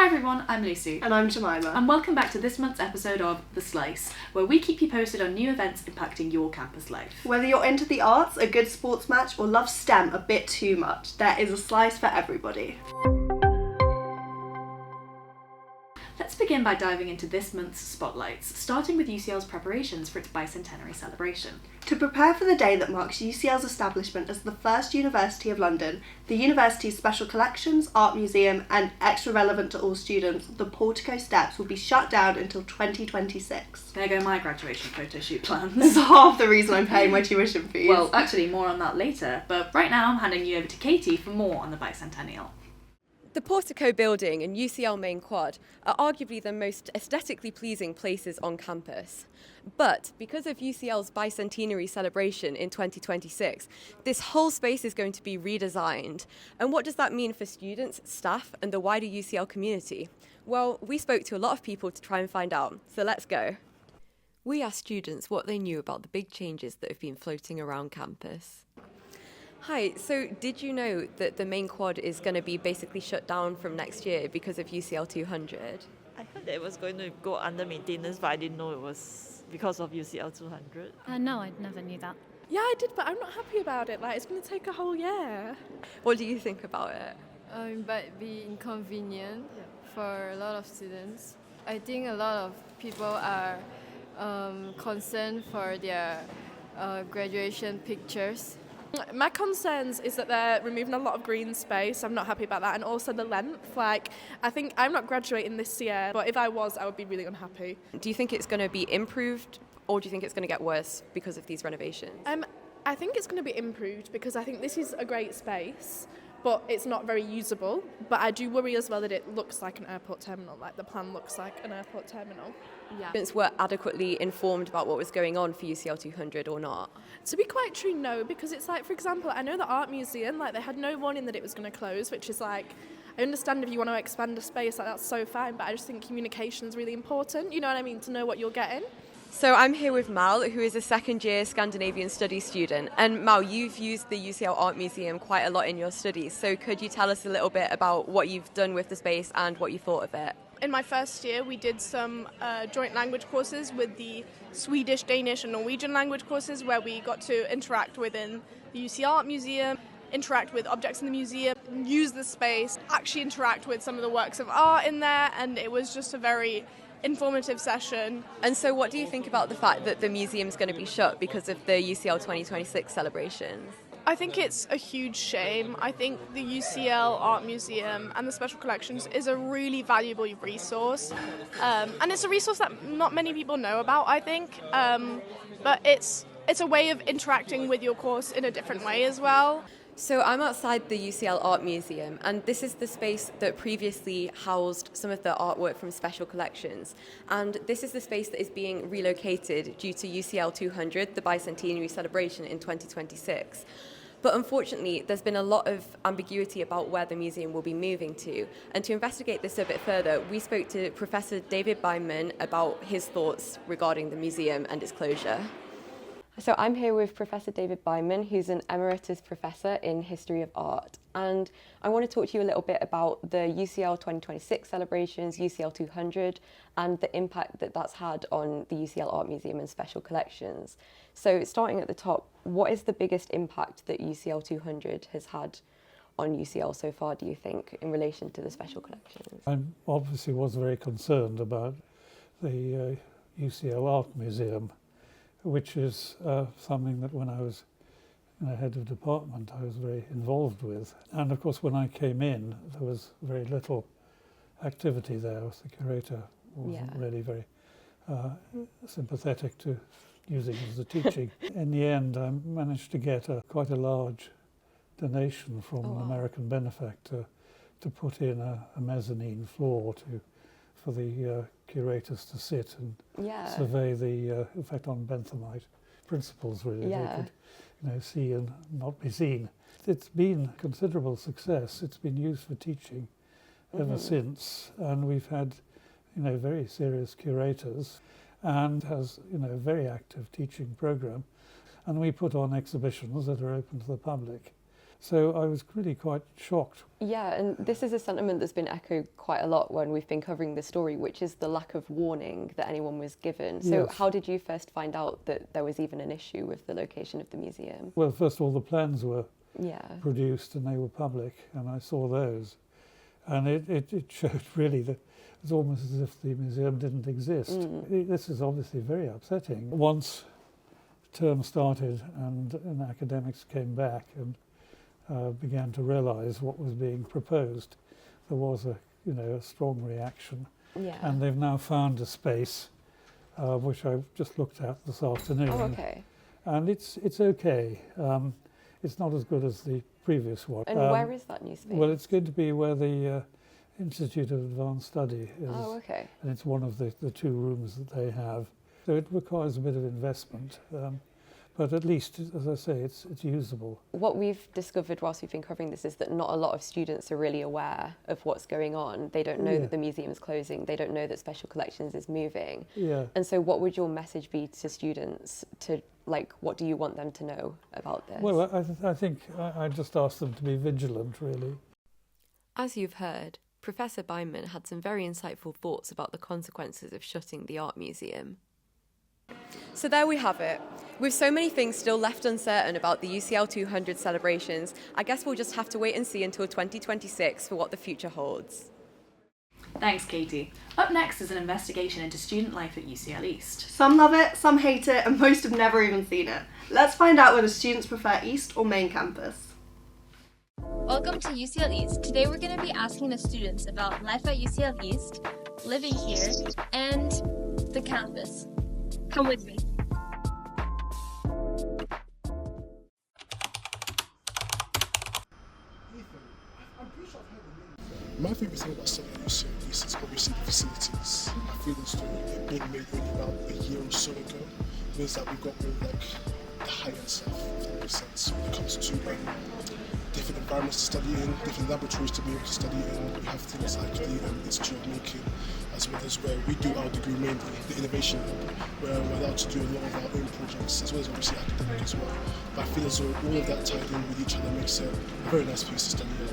everyone, I'm Lucy. And I'm Jemima. And welcome back to this month's episode of The Slice, where we keep you posted on new events impacting your campus life. Whether you're into the arts, a good sports match, or love STEM a bit too much, there is a slice for everybody. Let's begin by diving into this month's spotlights, starting with UCL's preparations for its Bicentennial celebration. To prepare for the day that marks UCL's establishment as the first University of London, the university's special collections, art museum, and extra relevant to all students, the portico steps will be shut down until 2026. There go my graduation photo shoot plans. This is half the reason I'm paying my tuition fees. Well, actually more on that later, but right now I'm handing you over to Katie for more on the Bicentennial. The Portico building and UCL main quad are arguably the most aesthetically pleasing places on campus. But because of UCL's bicentenary celebration in 2026, this whole space is going to be redesigned. And what does that mean for students, staff, and the wider UCL community? Well, we spoke to a lot of people to try and find out, so let's go. We asked students what they knew about the big changes that have been floating around campus. Hi, so did you know that the main quad is going to be basically shut down from next year because of UCL 200? I heard that it was going to go under maintenance, but I didn't know it was because of UCL 200. No, I never knew that. Yeah, I did, but I'm not happy about it. Like, it's going to take a whole year. What do you think about it? It might be inconvenient for a lot of students. I think a lot of people are concerned for their graduation pictures. My concerns is that they're removing a lot of green space. I'm not happy about that. And also the length. Like, I think I'm not graduating this year, but if I was, I would be really unhappy. Do you think it's going to be improved, or do you think it's going to get worse because of these renovations? I think it's going to be improved because I think this is a great space, but it's not very usable. But I do worry as well that it looks like an airport terminal, like the plan looks like an airport terminal. Yeah. Students were adequately informed about what was going on for UCL 200 or not? To be quite true, no, because it's like, for example, I know the art museum, like they had no warning that it was going to close, which is like, I understand if you want to expand a space, like that's so fine, but I just think communication is really important, you know what I mean, to know what you're getting. So I'm here with Mal, who is a second-year Scandinavian studies student. And Mal, you've used the UCL Art Museum quite a lot in your studies. So could you tell us a little bit about what you've done with the space and what you thought of it? In my first year, we did some joint language courses with the Swedish, Danish and Norwegian language courses where we got to interact within the UCL Art Museum, interact with objects in the museum, use the space, actually interact with some of the works of art in there, and it was just a very informative session. And so what do you think about the fact that the museum's going to be shut because of the UCL 2026 celebrations? I think it's a huge shame. I think the UCL Art Museum and the Special Collections is a really valuable resource. And it's a resource that not many people know about, I think. But it's a way of interacting with your course in a different way as well. So I'm outside the UCL Art Museum, and this is the space that previously housed some of the artwork from Special Collections. And this is the space that is being relocated due to UCL 200, the bicentenary celebration in 2026. But unfortunately, there's been a lot of ambiguity about where the museum will be moving to. And to investigate this a bit further, we spoke to Professor David Bicentennial about his thoughts regarding the museum and its closure. So I'm here with Professor David Bicentennial, who's an emeritus professor in history of art. And I want to talk to you a little bit about the UCL 2026 celebrations, UCL 200, and the impact that that's had on the UCL Art Museum and Special Collections. So starting at the top, what is the biggest impact that UCL 200 has had on UCL so far, do you think, in relation to the Special Collections? I obviously was very concerned about the UCL Art Museum, which is something that when I was head of department I was very involved with. And of course when I came in there was very little activity there. The curator wasn't really very sympathetic to using it as a teaching. In the end I managed to get quite a large donation from an American benefactor to put in a mezzanine floor for the curators to sit and survey the effect on benthamite principles, really. They could see and not be seen. It's been considerable success. It's been used for teaching ever since, and we've had very serious curators and has a very active teaching program, and we put on exhibitions that are open to the public. So I was really quite shocked. Yeah, and this is a sentiment that's been echoed quite a lot when we've been covering the story, which is the lack of warning that anyone was given. So Yes. how did you first find out that there was even an issue with the location of the museum? Well, first of all, the plans were Yeah. produced and they were public, and I saw those. And it showed really that it was almost as if the museum didn't exist. This is obviously very upsetting. Once term started and academics came back and began to realise what was being proposed, there was a strong reaction. Yeah. And they've now found a space which I just looked at this afternoon. Oh, okay. And it's okay. It's not as good as the previous one. And where is that new space? Well, it's going to be where the Institute of Advanced Study is. Oh, okay. And it's one of the two rooms that they have. So it requires a bit of investment. But at least, as I say, it's usable. What we've discovered whilst we've been covering this is that not a lot of students are really aware of what's going on. They don't know that the museum is closing. They don't know that Special Collections is moving. Yeah. And so what would your message be to students to, what do you want them to know about this? Well, I think I just asked them to be vigilant, really. As you've heard, Professor Byman had some very insightful thoughts about the consequences of shutting the art museum. So there we have it. With so many things still left uncertain about the UCL 200 celebrations, I guess we'll just have to wait and see until 2026 for what the future holds. Thanks, Katie. Up next is an investigation into student life at UCL East. Some love it, some hate it, and most have never even seen it. Let's find out whether students prefer East or main campus. Welcome to UCL East. Today we're going to be asking the students about life at UCL East, living here, and the campus. Come with me. My favourite thing about studying at UCL East is obviously the facilities. I feel as though they're being made only about a year or so ago. Means that we've got all the high-end stuff, if that makes sense, when it comes to different environments to study in, different laboratories to be able to study in. We have things like the Institute of Making, as well as where we do our degree mainly, the Innovation Lab, where we're allowed to do a lot of our own projects, as well as obviously academic as well. But I feel as though all of that tied in with each other makes it a very nice place to study in.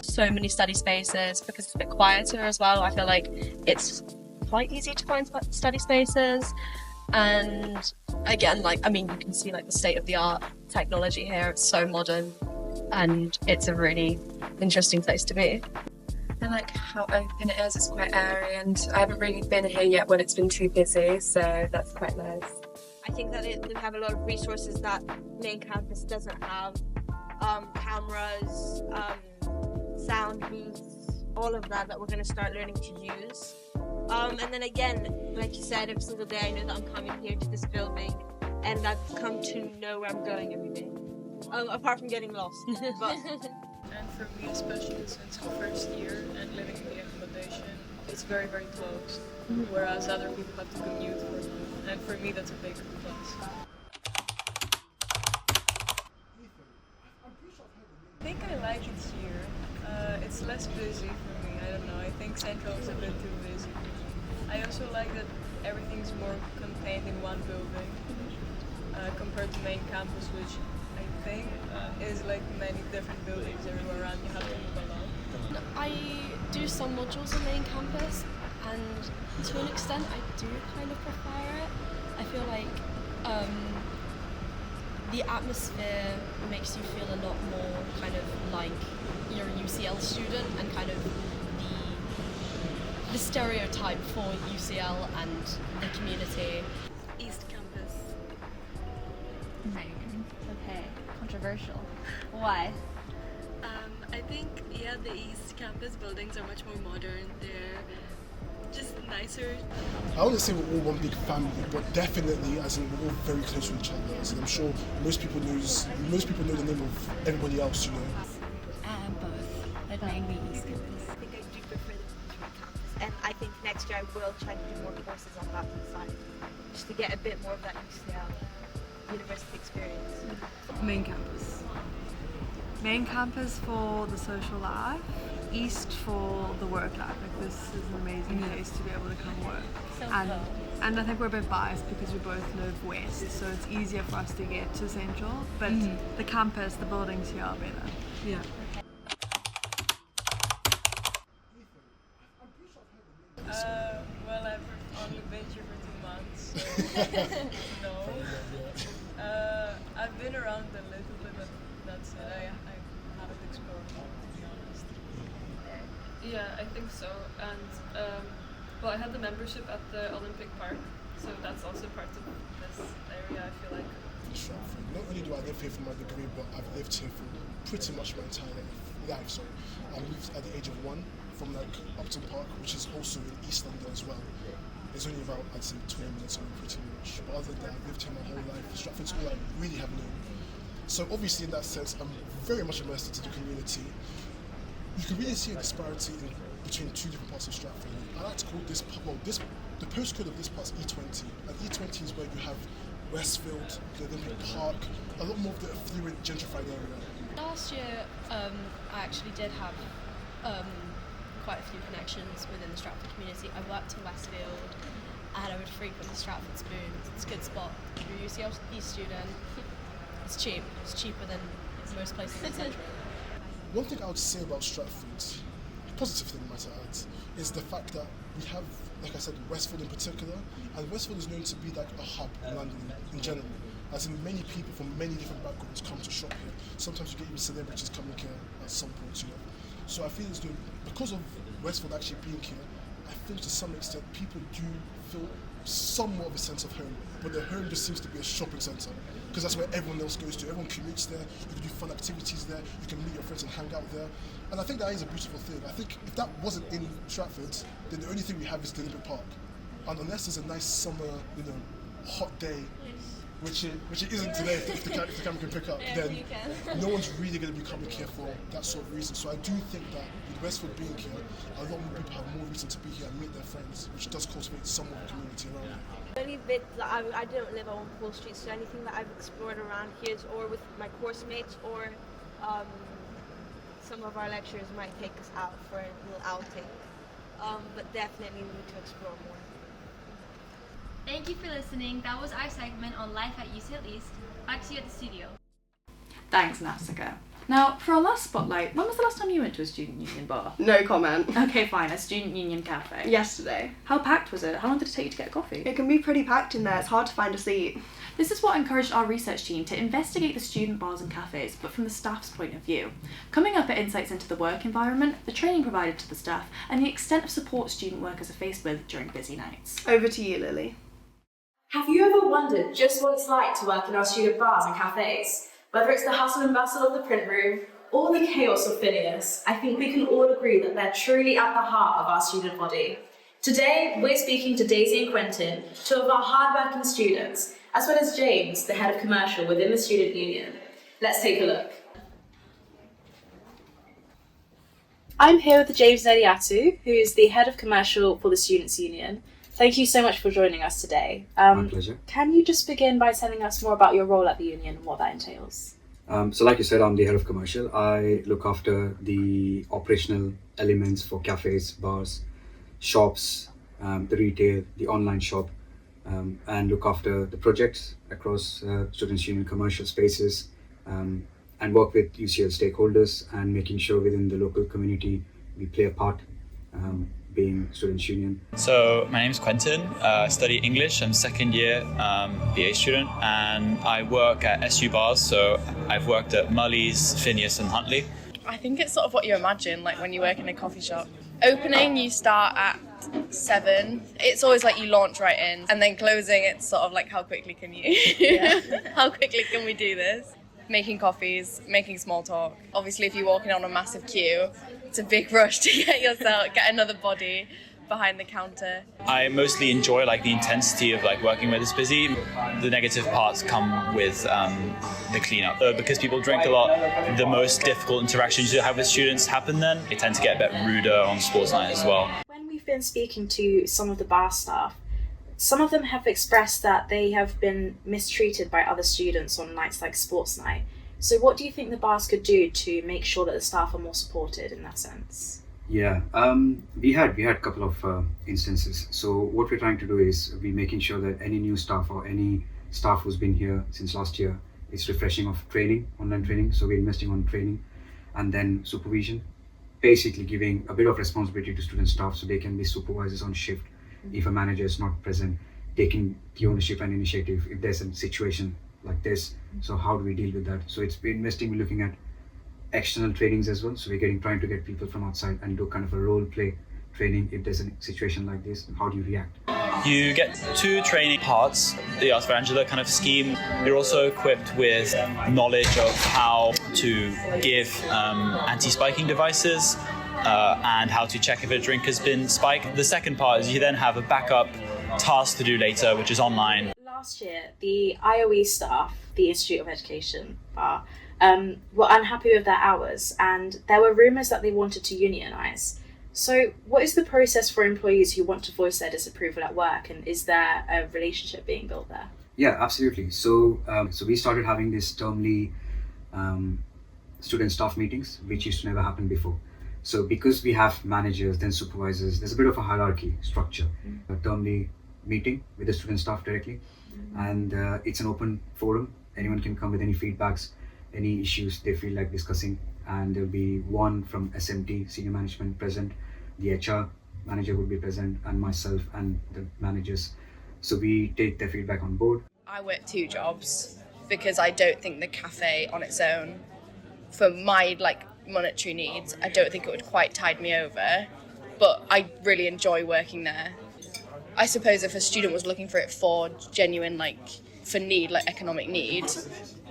So many study spaces because it's a bit quieter as well. I feel like it's quite easy to find study spaces, and again, you can see the state of the art technology here. It's so modern, and it's a really interesting place to be. I like how open it is. It's quite airy, and I haven't really been here yet when it's been too busy, so that's quite nice. I think that they have a lot of resources that main campus doesn't have. Cameras, sound booths, all of that we're going to start learning to use. And then again, like you said, every single day I know that I'm coming here to this building and I've come to know where I'm going every day. Apart from getting lost. But and for me, especially since the first year and living in the accommodation, it's very, very close. Whereas other people have to commute for them. And for me, that's a big plus. I think I like it here. It's less busy for me, I don't know. I think Central is a bit too busy. I also like that everything's more contained in one building compared to main campus, which I think is many different buildings everywhere around. You have to move a lot. I do some modules on main campus, and to an extent I do kind of prefer it. I feel like the atmosphere makes you feel a lot more kind of like you're a UCL student, and kind of the stereotype for UCL and the community. East campus. Main. Okay, controversial. Why? I think, the East campus buildings are much more modern. They're just nicer. I wouldn't say we're all one big family, but definitely, as in, we're all very close to each other. As in, I'm sure most people know the name of everybody else, Both, but mainly East campus. I think I do prefer the Linktree campus, and I think next year I will try to do more courses on that side, just to get a bit more of that UCL university experience. Main campus. Main campus for the social life, East for the work life. Like this is an amazing place to be able to come work. And I think we're a bit biased because we both live west, so it's easier for us to get to Central. But the campus, the buildings here are better. Yeah. Well, I've only been here for 2 months, so no. I've been around a little bit, but that's it. I haven't explored more, to be honest. Yeah, I think so. And well, I had the membership at the Olympic Park, so that's also part of this area, I feel like. Stratford. Not only do I live here for my degree, but I've lived here for pretty much my entire life. So I moved at the age of 1 from like Upton Park, which is also in East London as well. It's only about, I'd say, 20 minutes away pretty much. But other than that, I've lived here my whole life. Stratford's all I really have known. So obviously in that sense, I'm very much immersed into the community. You can really see a disparity between two different parts of Stratford. I like to call this, the postcode of this part is E20. And E20 is where you have Westfield, the Olympic Park, a lot more of the affluent, gentrified area. Last year, I actually did have quite a few connections within the Stratford community. I worked in Westfield and I would frequent the Stratford Spoon. It's a good spot. You're a UCL East student. It's cheap. It's cheaper than most places in Central. One thing I would say about Stratford, a positive thing I might add, is the fact that we have, like I said, Westfield in particular, and Westfield is known to be like a hub in London in general. As in many people from many different backgrounds come to shop here. Sometimes you get even celebrities coming here at some point, you know. So I feel as though, because of Westfield actually being here, I feel to some extent people do feel somewhat of a sense of home, but the home just seems to be a shopping centre, because that's where everyone else goes to. Everyone commutes there, you can do fun activities there, you can meet your friends and hang out there. And I think that is a beautiful thing. I think if that wasn't in Stratford, then the only thing we have is the Olympic Park. And unless there's a nice summer, hot day, which it isn't today, if the camera can pick up, then no one's really going to be coming here for that sort of reason. So I do think that with Westfield being here, a lot more people have more reason to be here and meet their friends, which does cultivate somewhat of a community around here. The only bit that I don't live on Paul Street, so anything that I've explored around here is or with my course mates or some of our lecturers might take us out for a little outing. But definitely need to explore more. Thank you for listening. That was our segment on life at UCL East. Back to you at the studio. Thanks, Nafsika. Now, for our last spotlight, when was the last time you went to a student union bar? No comment. Okay, fine, a student union cafe. Yesterday. How packed was it? How long did it take you to get a coffee? It can be pretty packed in there. It's hard to find a seat. This is what encouraged our research team to investigate the student bars and cafes, but from the staff's point of view. Coming up are insights into the work environment, the training provided to the staff, and the extent of support student workers are faced with during busy nights. Over to you, Lily. Have you ever wondered just what it's like to work in our student bars and cafes? Whether it's the hustle and bustle of the print room or the chaos of Phineas, I think we can all agree that they're truly at the heart of our student body. Today, we're speaking to Daisy and Quentin, two of our hard-working students, as well as James, the head of commercial within the student union. Let's take a look. I'm here with James Nediatu, who is the head of commercial for the Students' Union. Thank you so much for joining us today. My pleasure. Can you just begin by telling us more about your role at the union and what that entails? So like you said, I'm the head of commercial. I look after the operational elements for cafes, bars, shops, the retail, the online shop, and look after the projects across Students' Union commercial spaces, and work with UCL stakeholders and making sure within the local community we play a part, being Students' Union. So my name is Quentin, study English, I'm second year BA student, and I work at SU bars, so I've worked at Mully's, Phineas and Huntley. I think it's sort of what you imagine, like when you work in a coffee shop. Opening, you start at 7. It's always like you launch right in, and then closing, it's sort of like how quickly can you, how quickly can we do this? Making coffees, making small talk. Obviously, if you're walking on a massive queue, it's a big rush to get another body behind the counter. I mostly enjoy the intensity of working where it's busy. The negative parts come with the cleanup. Because people drink a lot, the most difficult interactions you have with students happen then. They tend to get a bit ruder on sports night as well. When we've been speaking to some of the bar staff, some of them have expressed that they have been mistreated by other students on nights like sports night. So what do you think the bars could do to make sure that the staff are more supported in that sense? Yeah, we had a couple of instances. So what we're trying to do is we're making sure that any new staff or any staff who's been here since last year is refreshing of training, online training. So we're investing on training and then supervision, basically giving a bit of responsibility to student staff so they can be supervisors on shift. If a manager is not present, taking the ownership and initiative if there's a situation like this. So how do we deal with that? So we're investing, we're looking at external trainings as well. So we're trying to get people from outside and do kind of a role play training. If there's a situation like this, how do you react? You get 2 training parts, the Ask for Angela kind of scheme. You're also equipped with knowledge of how to give anti-spiking devices and how to check if a drink has been spiked. The second part is you then have a backup task to do later, which is online. Last year, the IOE staff, the Institute of Education bar, were unhappy with their hours, and there were rumours that they wanted to unionise. So what is the process for employees who want to voice their disapproval at work, and is there a relationship being built there? Yeah, absolutely. So we started having these termly student staff meetings, which used to never happen before. So because we have managers, then supervisors, there's a bit of a hierarchy structure. A termly meeting with the student staff directly, and it's an open forum. Anyone can come with any feedbacks, any issues they feel like discussing, and there'll be one from SMT, senior management, present. The HR manager would be present, and myself and the managers. So we take their feedback on board. I work 2 jobs because I don't think the cafe on its own, for my monetary needs, I don't think it would quite tide me over, but I really enjoy working there. I suppose if a student was looking for it for genuine for need, economic need,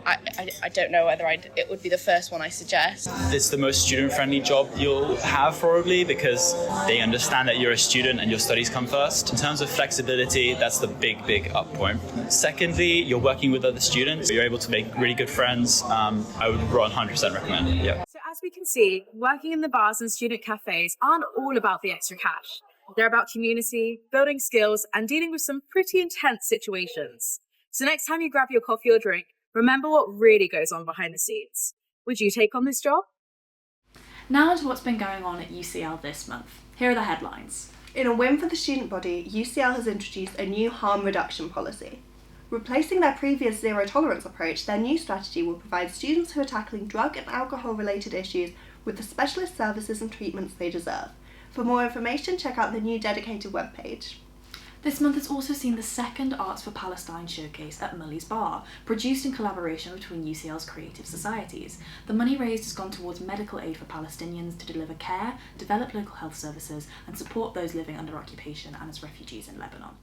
I don't know whether it would be the first one I suggest. It's the most student-friendly job you'll have probably because they understand that you're a student and your studies come first. In terms of flexibility, that's the big up point. Secondly, you're working with other students. You're able to make really good friends. I would 100% recommend it. Yeah. So as we can see, working in the bars and student cafes aren't all about the extra cash. They're about community, building skills, and dealing with some pretty intense situations. So next time you grab your coffee or drink, remember what really goes on behind the scenes. Would you take on this job? Now to what's been going on at UCL this month. Here are the headlines. In a win for the student body, UCL has introduced a new harm reduction policy. Replacing their previous zero tolerance approach, their new strategy will provide students who are tackling drug and alcohol related issues with the specialist services and treatments they deserve. For more information, check out the new dedicated webpage. This month has also seen the second Arts for Palestine showcase at Mully's Bar, produced in collaboration between UCL's creative societies. The money raised has gone towards medical aid for Palestinians to deliver care, develop local health services, and support those living under occupation and as refugees in Lebanon.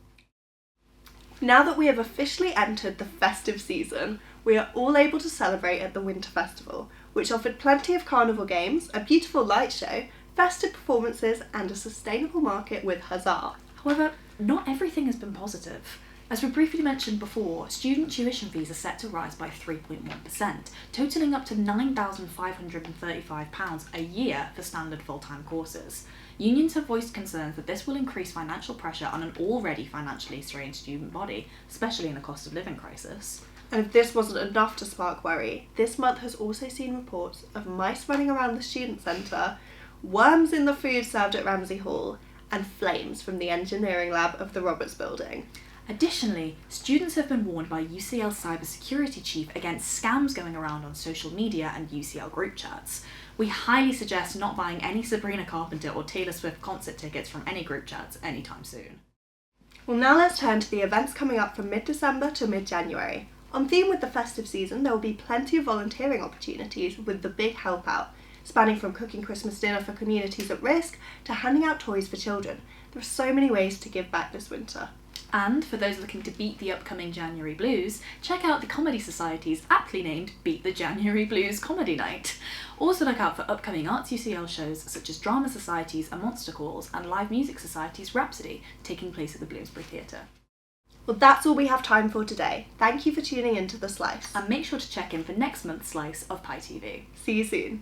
Now that we have officially entered the festive season, we are all able to celebrate at the Winter Festival, which offered plenty of carnival games, a beautiful light show, festive performances, and a sustainable market with Huzzah. However, not everything has been positive. As we briefly mentioned before, student tuition fees are set to rise by 3.1%, totalling up to £9,535 a year for standard full-time courses. Unions have voiced concerns that this will increase financial pressure on an already financially strained student body, especially in a cost of living crisis. And if this wasn't enough to spark worry, this month has also seen reports of mice running around the student centre, worms in the food served at Ramsey Hall, and flames from the engineering lab of the Roberts Building. Additionally, students have been warned by UCL cybersecurity chief against scams going around on social media and UCL group chats. We highly suggest not buying any Sabrina Carpenter or Taylor Swift concert tickets from any group chats anytime soon. Well, now let's turn to the events coming up from mid-December to mid-January. On theme with the festive season, there will be plenty of volunteering opportunities with the Big Help Out, spanning from cooking Christmas dinner for communities at risk to handing out toys for children. There are so many ways to give back this winter. And for those looking to beat the upcoming January Blues, check out the Comedy Society's aptly named Beat the January Blues Comedy Night. Also look out for upcoming Arts UCL shows such as Drama Society's A Monster Calls and Live Music Society's Rhapsody, taking place at the Bloomsbury Theatre. Well, that's all we have time for today. Thank you for tuning in to The Slice. And make sure to check in for next month's slice of Pi TV. See you soon.